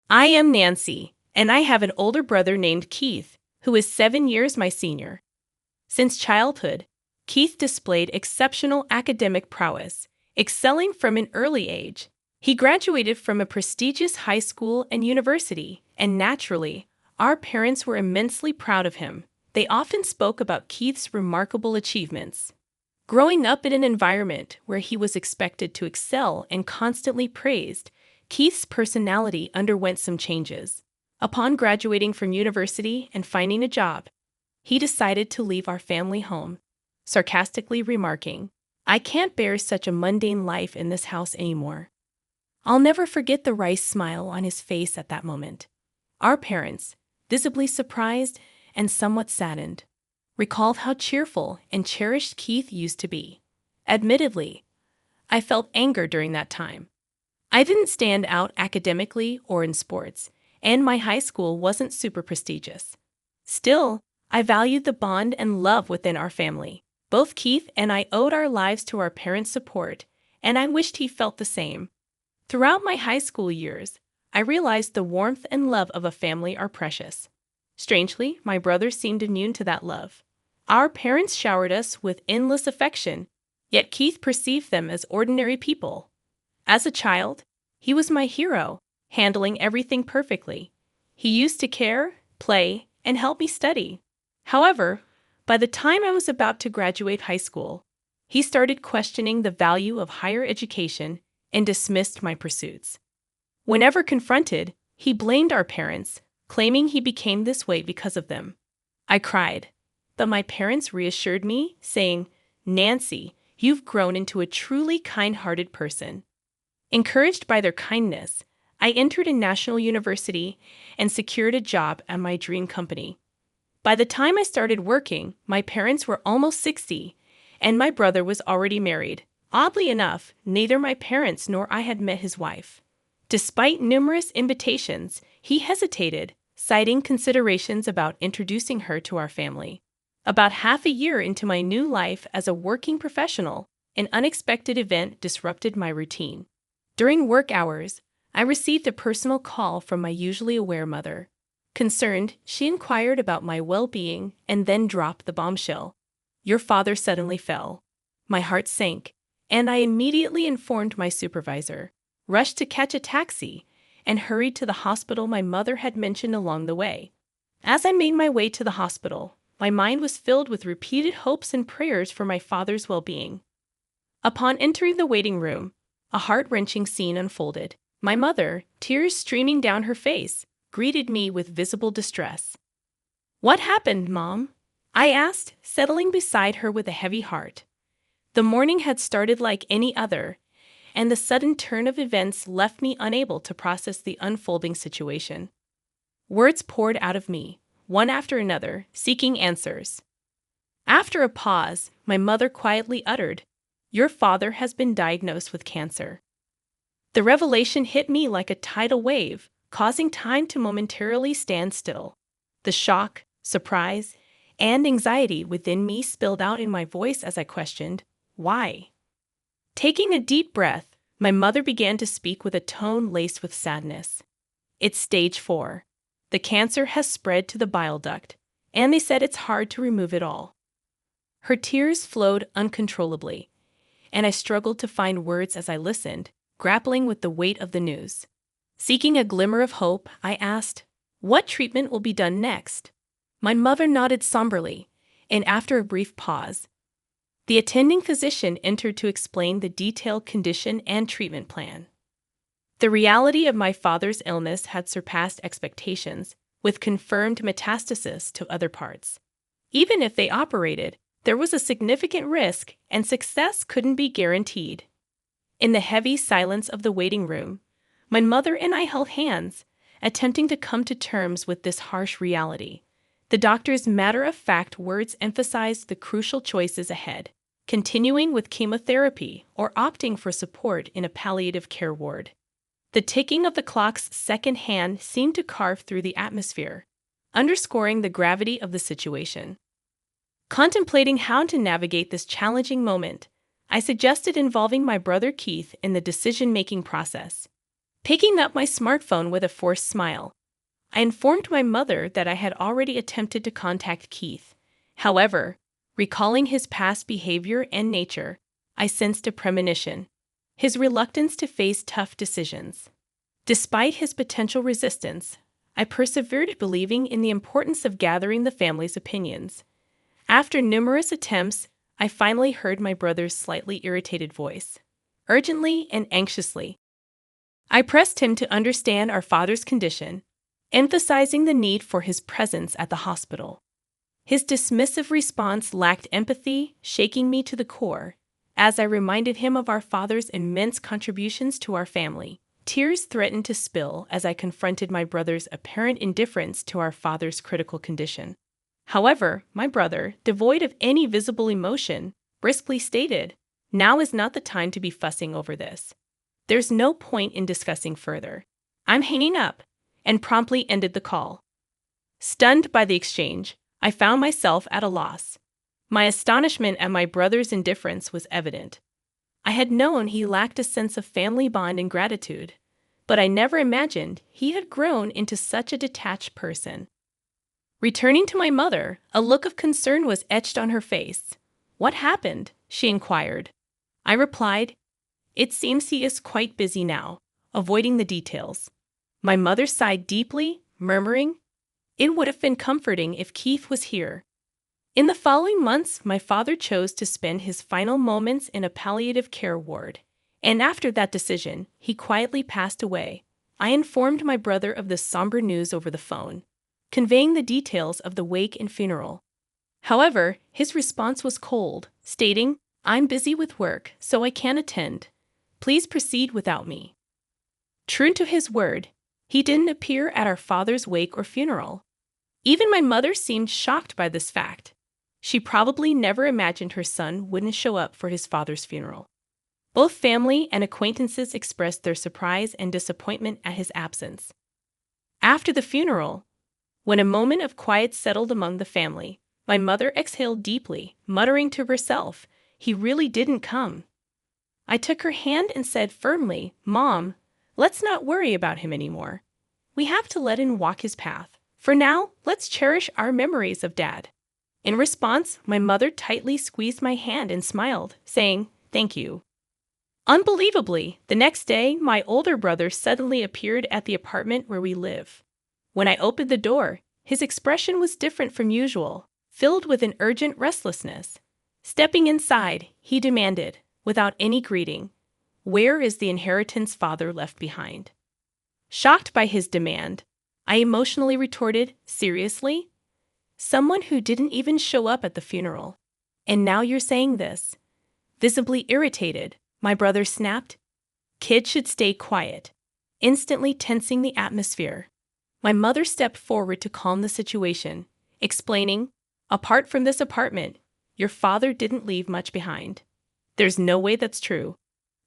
I am Nancy, and I have an older brother named Keith, who is 7 years my senior. Since childhood, Keith displayed exceptional academic prowess, excelling from an early age. He graduated from a prestigious high school and university, and naturally, our parents were immensely proud of him. They often spoke about Keith's remarkable achievements. Growing up in an environment where he was expected to excel and constantly praised, Keith's personality underwent some changes. Upon graduating from university and finding a job, he decided to leave our family home, sarcastically remarking, "I can't bear such a mundane life in this house anymore." I'll never forget the wry smile on his face at that moment. Our parents, visibly surprised and somewhat saddened, recalled how cheerful and cherished Keith used to be. Admittedly, I felt anger during that time. I didn't stand out academically or in sports, and my high school wasn't super prestigious. Still, I valued the bond and love within our family. Both Keith and I owed our lives to our parents' support, and I wished he felt the same. Throughout my high school years, I realized the warmth and love of a family are precious. Strangely, my brothers seemed immune to that love. Our parents showered us with endless affection, yet Keith perceived them as ordinary people. As a child, he was my hero, handling everything perfectly. He used to care, play, and help me study. However, by the time I was about to graduate high school, he started questioning the value of higher education and dismissed my pursuits. Whenever confronted, he blamed our parents, claiming he became this way because of them. I cried, but my parents reassured me, saying, "Nancy, you've grown into a truly kind-hearted person." Encouraged by their kindness, I entered a national university and secured a job at my dream company. By the time I started working, my parents were almost 60, and my brother was already married. Oddly enough, neither my parents nor I had met his wife. Despite numerous invitations, he hesitated, citing considerations about introducing her to our family. About half a year into my new life as a working professional, an unexpected event disrupted my routine. During work hours, I received a personal call from my usually aware mother. Concerned, she inquired about my well-being and then dropped the bombshell. "Your father suddenly fell." My heart sank, and I immediately informed my supervisor, rushed to catch a taxi, and hurried to the hospital my mother had mentioned along the way. As I made my way to the hospital, my mind was filled with repeated hopes and prayers for my father's well-being. Upon entering the waiting room, a heart-wrenching scene unfolded. My mother, tears streaming down her face, greeted me with visible distress. "What happened, Mom?" I asked, settling beside her with a heavy heart. The morning had started like any other, and the sudden turn of events left me unable to process the unfolding situation. Words poured out of me, one after another, seeking answers. After a pause, my mother quietly uttered, "Your father has been diagnosed with cancer." The revelation hit me like a tidal wave, causing time to momentarily stand still. The shock, surprise, and anxiety within me spilled out in my voice as I questioned, "Why?" Taking a deep breath, my mother began to speak with a tone laced with sadness. "It's stage 4. The cancer has spread to the bile duct, and they said it's hard to remove it all." Her tears flowed uncontrollably, and I struggled to find words as I listened, grappling with the weight of the news. Seeking a glimmer of hope, I asked, "What treatment will be done next?" My mother nodded somberly, and after a brief pause, the attending physician entered to explain the detailed condition and treatment plan. The reality of my father's illness had surpassed expectations, with confirmed metastasis to other parts. Even if they operated, there was a significant risk, and success couldn't be guaranteed. In the heavy silence of the waiting room, my mother and I held hands, attempting to come to terms with this harsh reality. The doctor's matter-of-fact words emphasized the crucial choices ahead: continuing with chemotherapy or opting for support in a palliative care ward. The ticking of the clock's second hand seemed to carve through the atmosphere, underscoring the gravity of the situation. Contemplating how to navigate this challenging moment, I suggested involving my brother Keith in the decision-making process. Picking up my smartphone with a forced smile, I informed my mother that I had already attempted to contact Keith. However, recalling his past behavior and nature, I sensed a premonition: his reluctance to face tough decisions. Despite his potential resistance, I persevered, believing in the importance of gathering the family's opinions. After numerous attempts, I finally heard my brother's slightly irritated voice, urgently and anxiously. I pressed him to understand our father's condition, emphasizing the need for his presence at the hospital. His dismissive response lacked empathy, shaking me to the core. As I reminded him of our father's immense contributions to our family, tears threatened to spill as I confronted my brother's apparent indifference to our father's critical condition. However, my brother, devoid of any visible emotion, briskly stated, "Now is not the time to be fussing over this. There's no point in discussing further. I'm hanging up," and promptly ended the call. Stunned by the exchange, I found myself at a loss. My astonishment at my brother's indifference was evident. I had known he lacked a sense of family bond and gratitude, but I never imagined he had grown into such a detached person. Returning to my mother, a look of concern was etched on her face. "What happened?" she inquired. I replied, "It seems he is quite busy now," avoiding the details. My mother sighed deeply, murmuring, "It would have been comforting if Keith was here." In the following months, my father chose to spend his final moments in a palliative care ward, and after that decision, he quietly passed away. I informed my brother of the somber news over the phone, conveying the details of the wake and funeral. However, his response was cold, stating, "I'm busy with work, so I can't attend. Please proceed without me." True to his word, he didn't appear at our father's wake or funeral. Even my mother seemed shocked by this fact. She probably never imagined her son wouldn't show up for his father's funeral. Both family and acquaintances expressed their surprise and disappointment at his absence. After the funeral, when a moment of quiet settled among the family, my mother exhaled deeply, muttering to herself, "He really didn't come." I took her hand and said firmly, "Mom, let's not worry about him anymore. We have to let him walk his path. For now, let's cherish our memories of Dad." In response, my mother tightly squeezed my hand and smiled, saying, "Thank you." Unbelievably, the next day, my older brother suddenly appeared at the apartment where we live. When I opened the door, his expression was different from usual, filled with an urgent restlessness. Stepping inside, he demanded, without any greeting, "Where is the inheritance father left behind?" Shocked by his demand, I emotionally retorted, "Seriously? Someone who didn't even show up at the funeral. And now you're saying this?" Visibly irritated, my brother snapped, "Kids should stay quiet," instantly tensing the atmosphere. My mother stepped forward to calm the situation, explaining, "Apart from this apartment, your father didn't leave much behind." "There's no way that's true."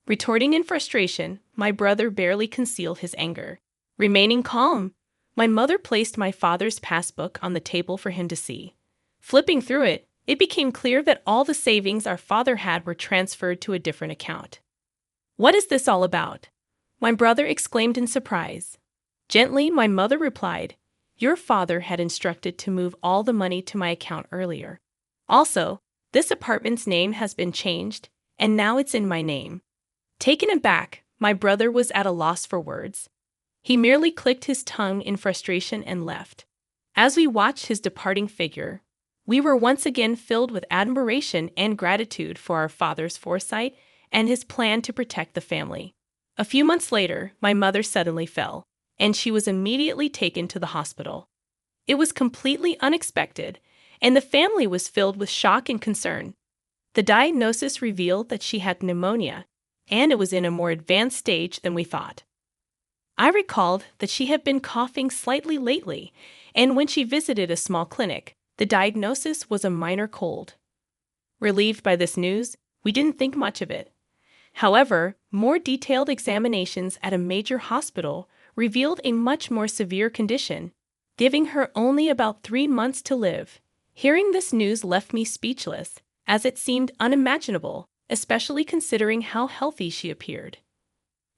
Retorting in frustration, my brother barely concealed his anger. Remaining calm, my mother placed my father's passbook on the table for him to see. Flipping through it, it became clear that all the savings our father had were transferred to a different account. "What is this all about?" my brother exclaimed in surprise. Gently, my mother replied, "Your father had instructed to move all the money to my account earlier. Also, this apartment's name has been changed, and now it's in my name." Taken aback, my brother was at a loss for words. He merely clicked his tongue in frustration and left. As we watched his departing figure, we were once again filled with admiration and gratitude for our father's foresight and his plan to protect the family. A few months later, my mother suddenly fell, and she was immediately taken to the hospital. It was completely unexpected, and the family was filled with shock and concern. The diagnosis revealed that she had pneumonia, and it was in a more advanced stage than we thought. I recalled that she had been coughing slightly lately, and when she visited a small clinic, the diagnosis was a minor cold. Relieved by this news, we didn't think much of it. However, more detailed examinations at a major hospital revealed a much more severe condition, giving her only about 3 months to live. Hearing this news left me speechless, as it seemed unimaginable, especially considering how healthy she appeared.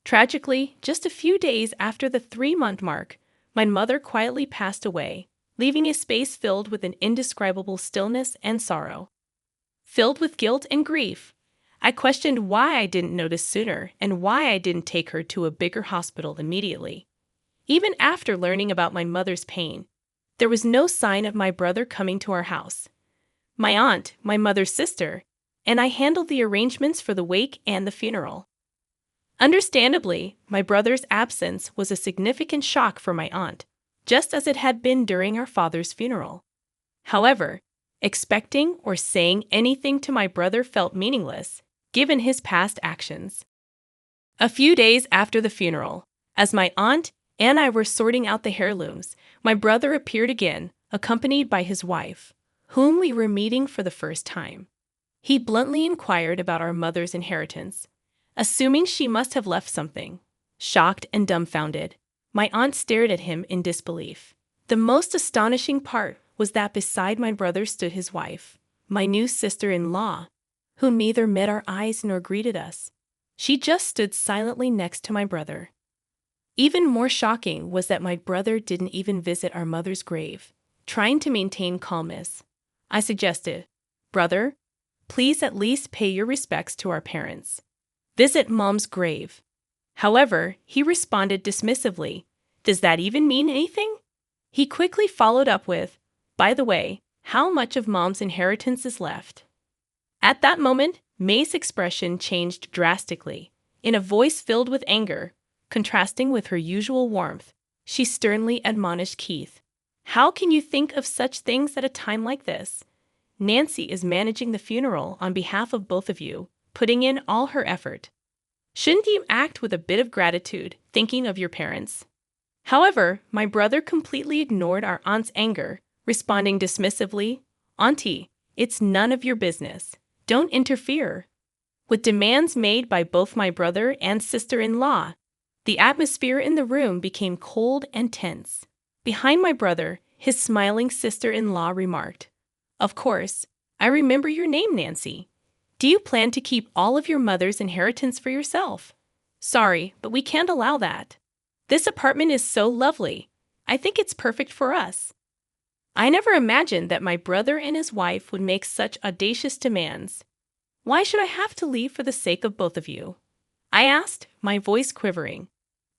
Tragically, just a few days after the 3-month mark, my mother quietly passed away, leaving a space filled with an indescribable stillness and sorrow. Filled with guilt and grief, I questioned why I didn't notice sooner and why I didn't take her to a bigger hospital immediately. Even after learning about my mother's pain, there was no sign of my brother coming to our house. My aunt, my mother's sister, and I handled the arrangements for the wake and the funeral. Understandably, my brother's absence was a significant shock for my aunt, just as it had been during our father's funeral. However, expecting or saying anything to my brother felt meaningless, given his past actions. A few days after the funeral, as my aunt and I were sorting out the heirlooms, my brother appeared again, accompanied by his wife, whom we were meeting for the first time. He bluntly inquired about our mother's inheritance, assuming she must have left something. Shocked and dumbfounded, my aunt stared at him in disbelief. The most astonishing part was that beside my brother stood his wife, my new sister-in-law, who neither met our eyes nor greeted us. She just stood silently next to my brother. Even more shocking was that my brother didn't even visit our mother's grave. Trying to maintain calmness, I suggested, "Brother, please at least pay your respects to our parents. Visit Mom's grave." However, he responded dismissively, "Does that even mean anything?" He quickly followed up with, "By the way, how much of Mom's inheritance is left?" At that moment, May's expression changed drastically. In a voice filled with anger, contrasting with her usual warmth, she sternly admonished Keith, "How can you think of such things at a time like this? Nancy is managing the funeral on behalf of both of you, putting in all her effort. Shouldn't you act with a bit of gratitude, thinking of your parents?" However, my brother completely ignored our aunt's anger, responding dismissively, "Auntie, it's none of your business. Don't interfere." With demands made by both my brother and sister-in-law, the atmosphere in the room became cold and tense. Behind my brother, his smiling sister-in-law remarked, "Of course, I remember your name, Nancy. Do you plan to keep all of your mother's inheritance for yourself? Sorry, but we can't allow that. This apartment is so lovely. I think it's perfect for us." I never imagined that my brother and his wife would make such audacious demands. "Why should I have to leave for the sake of both of you?" I asked, my voice quivering.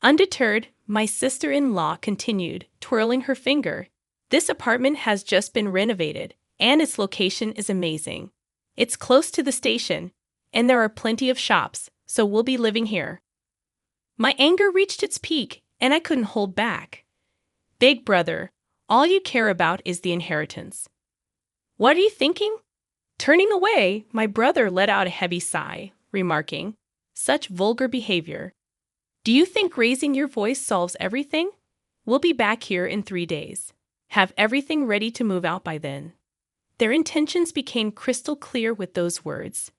Undeterred, my sister-in-law continued, twirling her finger. "This apartment has just been renovated, and its location is amazing. It's close to the station, and there are plenty of shops, so we'll be living here." My anger reached its peak, and I couldn't hold back. "Big brother, all you care about is the inheritance. What are you thinking?" Turning away, my brother let out a heavy sigh, remarking, "Such vulgar behavior. Do you think raising your voice solves everything? We'll be back here in 3 days. Have everything ready to move out by then." Their intentions became crystal clear with those words.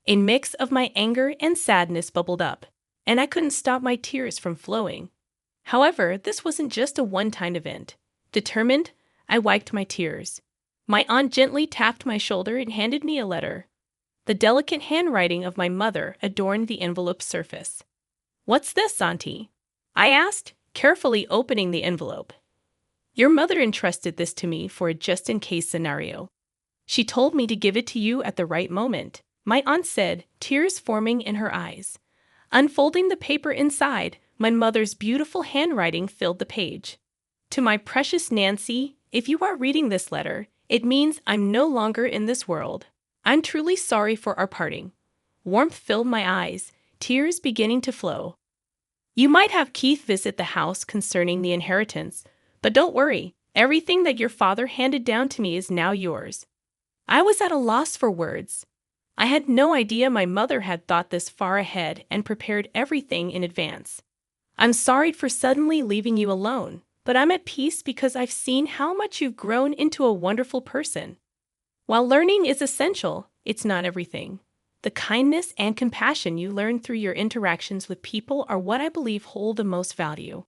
A mix of my anger and sadness bubbled up, and I couldn't stop my tears from flowing. However, this wasn't just a one-time event. Determined, I wiped my tears. My aunt gently tapped my shoulder and handed me a letter. The delicate handwriting of my mother adorned the envelope's surface. "What's this, Auntie?" I asked, carefully opening the envelope. "Your mother entrusted this to me for a just-in-case scenario. She told me to give it to you at the right moment," my aunt said, tears forming in her eyes. Unfolding the paper inside, my mother's beautiful handwriting filled the page. "To my precious Nancy, if you are reading this letter, it means I'm no longer in this world. I'm truly sorry for our parting." Warmth filled my eyes, tears beginning to flow. "You might have Keith visit the house concerning the inheritance, but don't worry, everything that your father handed down to me is now yours." I was at a loss for words. I had no idea my mother had thought this far ahead and prepared everything in advance. "I'm sorry for suddenly leaving you alone, but I'm at peace because I've seen how much you've grown into a wonderful person. While learning is essential, it's not everything. The kindness and compassion you learn through your interactions with people are what I believe hold the most value.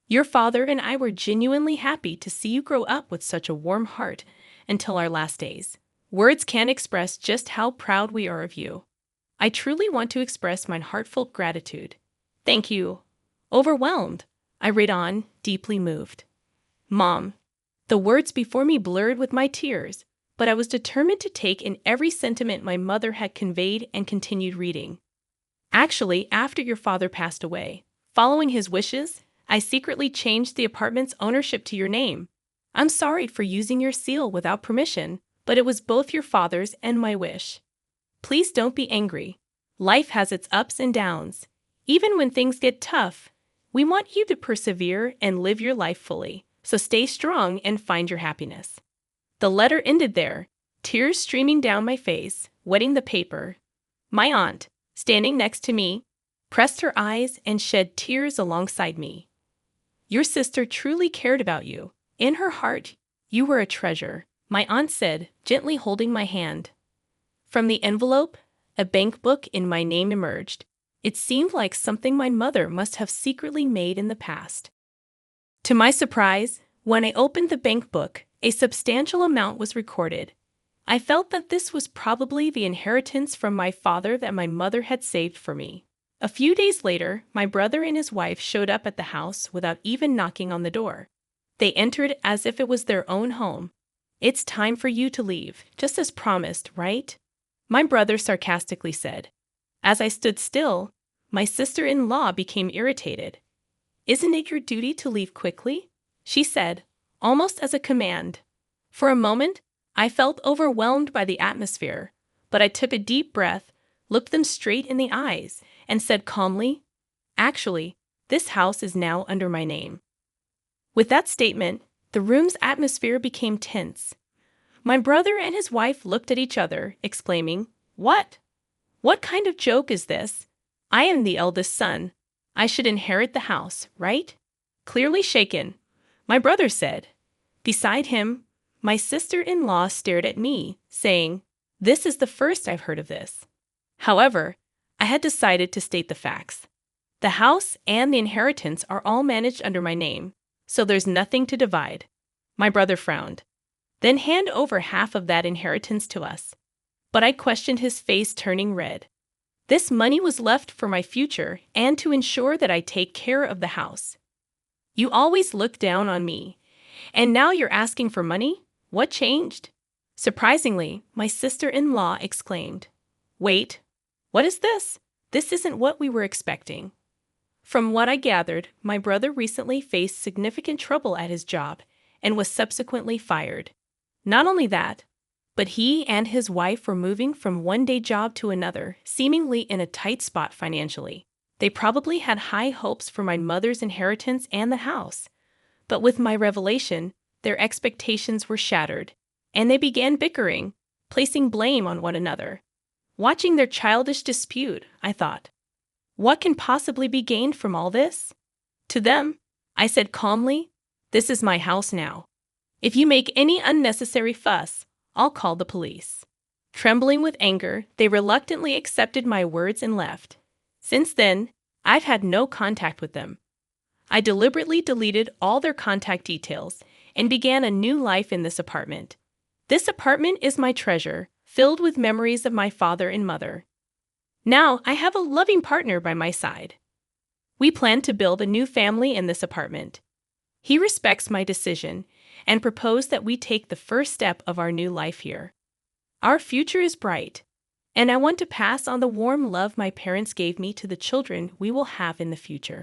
Your father and I were genuinely happy to see you grow up with such a warm heart until our last days. Words can't express just how proud we are of you. I truly want to express my heartfelt gratitude. Thank you. Overwhelmed. I read on, deeply moved. Mom. The words before me blurred with my tears, but I was determined to take in every sentiment my mother had conveyed and continued reading. Actually, after your father passed away, following his wishes, I secretly changed the apartment's ownership to your name. I'm sorry for using your seal without permission, but it was both your father's and my wish. Please don't be angry. Life has its ups and downs. Even when things get tough, we want you to persevere and live your life fully. So stay strong and find your happiness. The letter ended there, tears streaming down my face, wetting the paper. My aunt, standing next to me, pressed her eyes and shed tears alongside me. Your sister truly cared about you. In her heart, you were a treasure, my aunt said, gently holding my hand. From the envelope, a bank book in my name emerged. It seemed like something my mother must have secretly made in the past. To my surprise, when I opened the bank book, a substantial amount was recorded. I felt that this was probably the inheritance from my father that my mother had saved for me. A few days later, my brother and his wife showed up at the house without even knocking on the door. They entered as if it was their own home. It's time for you to leave, just as promised, right? My brother sarcastically said. As I stood still, my sister-in-law became irritated. Isn't it your duty to leave quickly? She said, almost as a command. For a moment, I felt overwhelmed by the atmosphere, but I took a deep breath, looked them straight in the eyes, and said calmly, actually, this house is now under my name. With that statement, the room's atmosphere became tense. My brother and his wife looked at each other, exclaiming, What? What kind of joke is this? I am the eldest son. I should inherit the house, right? Clearly shaken, my brother said. Beside him, my sister-in-law stared at me, saying, This is the first I've heard of this. However, I had decided to state the facts. The house and the inheritance are all managed under my name, so there's nothing to divide. My brother frowned. Then hand over half of that inheritance to us. But I questioned his face turning red. This money was left for my future and to ensure that I take care of the house. You always looked down on me, and now you're asking for money? What changed? Surprisingly, my sister-in-law exclaimed, Wait, what is this? This isn't what we were expecting. From what I gathered, my brother recently faced significant trouble at his job and was subsequently fired. Not only that, but he and his wife were moving from one day job to another, seemingly in a tight spot financially. They probably had high hopes for my mother's inheritance and the house. But with my revelation, their expectations were shattered, and they began bickering, placing blame on one another. Watching their childish dispute, I thought, what can possibly be gained from all this? To them, I said calmly, This is my house now. If you make any unnecessary fuss, I'll call the police. Trembling with anger, they reluctantly accepted my words and left. Since then, I've had no contact with them. I deliberately deleted all their contact details and began a new life in this apartment. This apartment is my treasure, filled with memories of my father and mother. Now I have a loving partner by my side. We plan to build a new family in this apartment. He respects my decision and proposed that we take the first step of our new life here. Our future is bright, and I want to pass on the warm love my parents gave me to the children we will have in the future.